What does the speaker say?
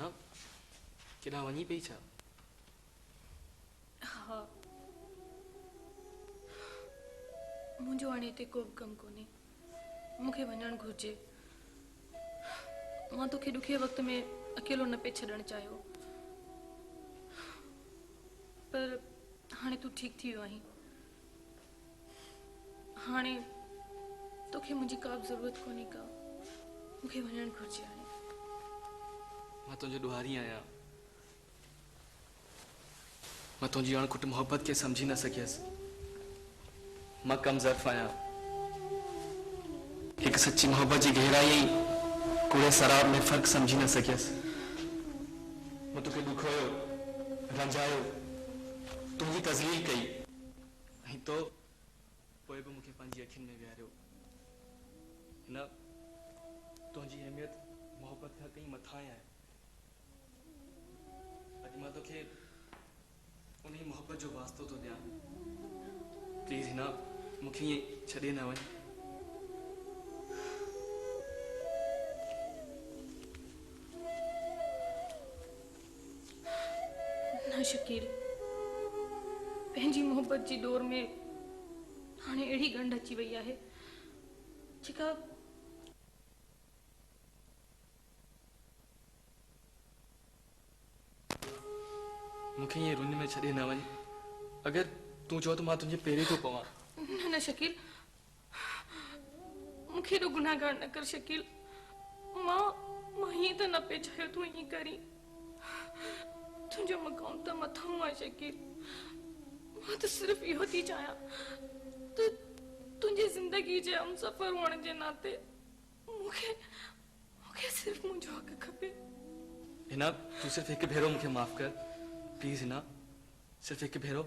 हिना केॾां वञी पई छा? हाँ, मुझो हाणे हिते को बि कमु कोन्हे, मूंखे वञणु घुरिजे। मां तोखे ॾुखे वक़्त में अकेलो न पे छॾणु चाहियो, पर हाणे तूं ठीक थी वियो आहीं। हाणे तोखे मुंहिंजी का बि ज़रूरत कोन्हे का, मूंखे वञणु घुरिजे हाणे। मां तुंहिंजो ॾुहारी आहियां, मां तुंहिंजी अणखुट मोहब्बत खे समझी न सघियसि। मां कम ज़र्फ़ आहियां, हिकु सच्ची मोहब्बत जी गहराई कूड़े शराब में फ़र्क़ु समझी न सघियसि। मां तोखे ॾुखोयो, रंजायो, तुंहिंजी तज़लील कई, ऐं तो पोइ बि मूंखे पंहिंजी अखियुनि में विहारियो। हिन तुंहिंजी अहमियत मोहब्बत खां कई मथां आहे। अॼु मां तोखे उन मोहब्बत जो वास्तो तो ॾियां। प्लीज़ हिना मूंखे ईअं छॾे न वञ। न शकील, पंहिंजी मोहब्बत जी डोर में हाणे अहिड़ी गंढ अची वई आहे जेका मूंखे ईअं रुन में छॾे न वञ। अगर तूं चओ त मां तुंहिंजे पेरे थो पवां। न शकील, मूंखे एॾो गुनाहगार न कर शकील। मां हीअं त न पे चाहियो तूं हीअं करी। तुंहिंजो मक़ाम त मथां आहे शकील। मां त सिर्फ़ इहो थी चाहियां त तुंहिंजी ज़िंदगी जे हमसफ़र हुअण जे नाते मूंखे सिर्फ़ मुंहिंजो हक़ खपे। हिना तूं सिर्फ़ हिकु भेरो मूंखे माफ़ कर, प्लीज़ हिना, सिर्फ़ हिकु भेरो।